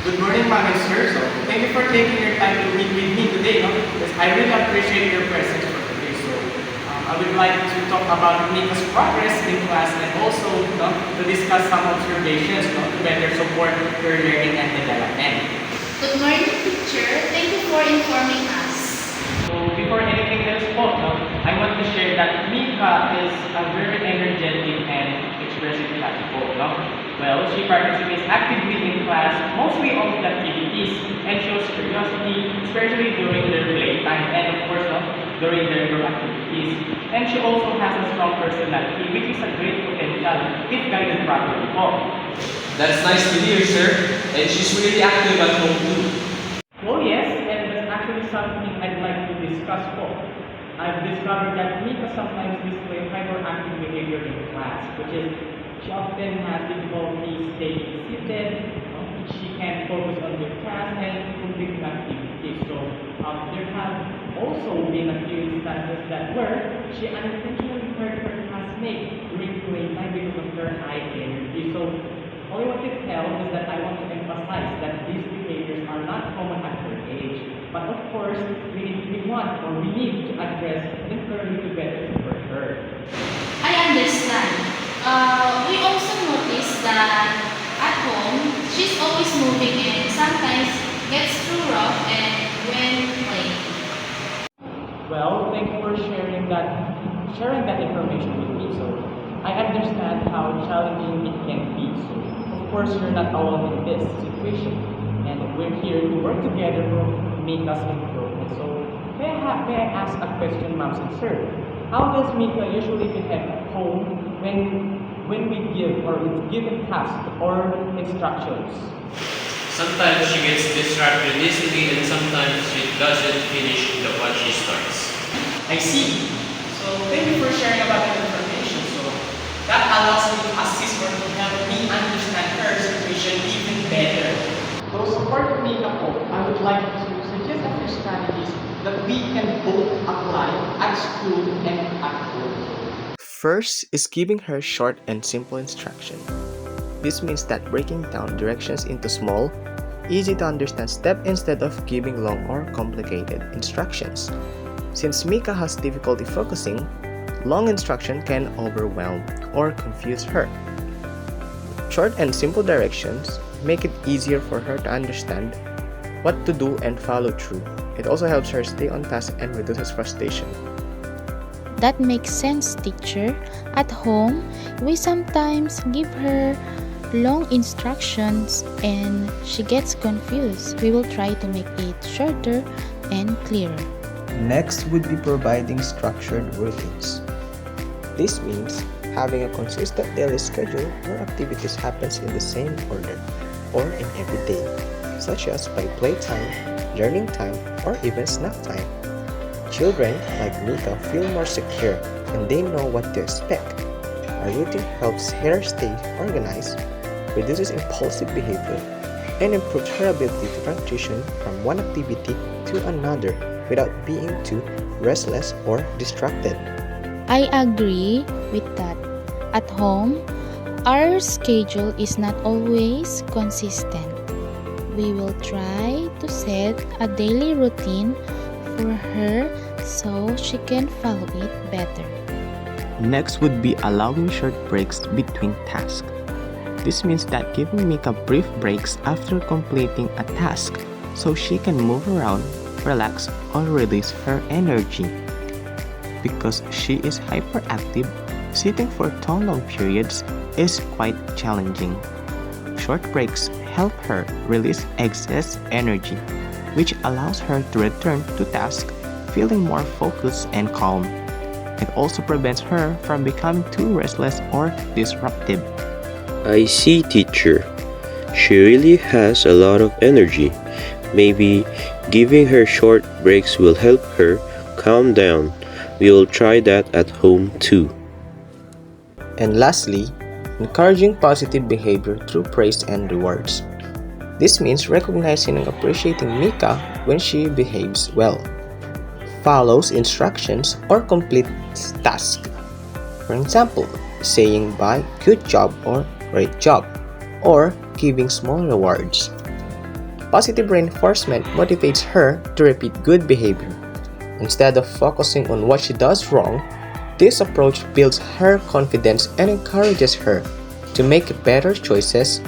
Good morning, ma'am and sir. So, thank you for taking your time to meet with me today. No? Because I really appreciate your presence for today. So, I would like to talk about Mika's progress in class and also to discuss some observations to better support her learning and development. Good morning, teacher. Thank you for informing us. So, before anything else po, I want to share that Mika is a very energetic and expressive child po. Well, she participates actively in class, mostly all the activities, and shows curiosity, especially during their playtime and of course during their group activities. And she also has a strong personality, which is a great potential if guided properly po. That's nice to hear, sir. And she's really active at home too. Oh yes, and that's actually something I'd like to discuss po. I've discovered that Mika sometimes displays hyperactive behavior in class, which is she often has difficulty staying seated, she can't focus on the task and complete activities. So there have also been a few instances that where she unintentionally hurt her classmate during playtime because of her high energy. So all I want to tell is that I want to emphasize that these behaviors are not common at her age. But of course, we need to address them early to better support her. I understand. We also notice that at home, she's always moving and sometimes gets too rough and when playing. Well, thank you for sharing that information with me. So I understand how challenging it can be. So of course you're not alone in this situation. And we're here to work together to make us improvement. So may I ask a question, ma'am and sir? How does Mika usually behave at home when we give or it's given tasks or instructions? Sometimes she gets distracted easily and sometimes she doesn't finish what she starts. I see. So thank you for sharing about that information. So that allows me to assist or to help me understand her situation even better. To support Mika po, I would like to suggest a few strategies that we can both apply at school and at home. First is giving her short and simple instruction. This means that breaking down directions into small, easy to understand steps instead of giving long or complicated instructions. Since Mika has difficulty focusing, long instruction can overwhelm or confuse her. Short and simple directions make it easier for her to understand what to do and follow through. It also helps her stay on task and reduces frustration. That makes sense, teacher. At home, we sometimes give her long instructions and she gets confused. We will try to make it shorter and clearer. Next would be providing structured routines. This means having a consistent daily schedule where activities happens in the same order or in every day, such as by playtime, learning time, or even snack time. Children like Mika feel more secure and they know what to expect. A routine helps her stay organized, reduces impulsive behavior, and improves her ability to transition from one activity to another without being too restless or distracted. I agree with that. At home, our schedule is not always consistent. We will try to set a daily routine for her so she can follow it better. Next would be allowing short breaks between tasks. This means that giving Mika brief breaks after completing a task so she can move around, relax, or release her energy. Because she is hyperactive, sitting for too long periods is quite challenging. Short breaks help her release excess energy, which allows her to return to task feeling more focused and calm. It also prevents her from becoming too restless or disruptive. I see, teacher. She really has a lot of energy. Maybe giving her short breaks will help her calm down. We will try that at home too. And lastly, encouraging positive behavior through praise and rewards. This means recognizing and appreciating Mika when she behaves well, follows instructions, or completes tasks. For example, saying by good job or great job, or giving small rewards. Positive reinforcement motivates her to repeat good behavior. Instead of focusing on what she does wrong, this approach builds her confidence and encourages her to make better choices.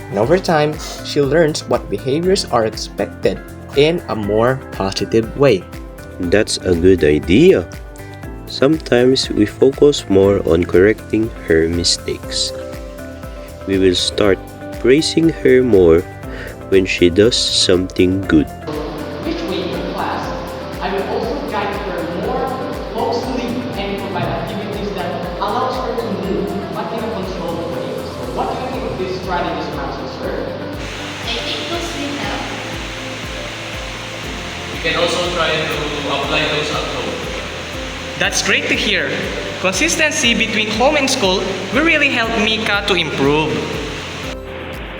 And over time, she learns what behaviors are expected in a more positive way. That's a good idea. Sometimes we focus more on correcting her mistakes. We will start praising her more when she does something good. Which way in class, I will also guide her more closely and provide activities that allows her to move, but in a controlled way. So what do you think of this strategy, Master Sir? I think those will help. You can also try to apply those at home. That's great to hear. Consistency between home and school will really help Mika to improve.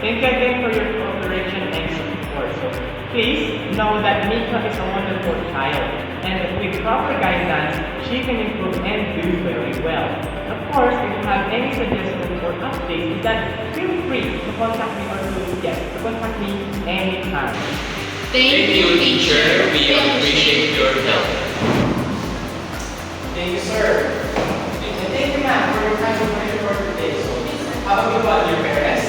Thank you again for your cooperation and support. So please know that Mika is a wonderful child, and with proper guidance, she can improve and do very well. Of course, if you have any suggestions or updates, then feel free to contact me to contact me anytime. Thank you, teacher. We appreciate your help. Thank you, sir. And thank you, ma'am, for your kind support for today. So please have a good one, your parents.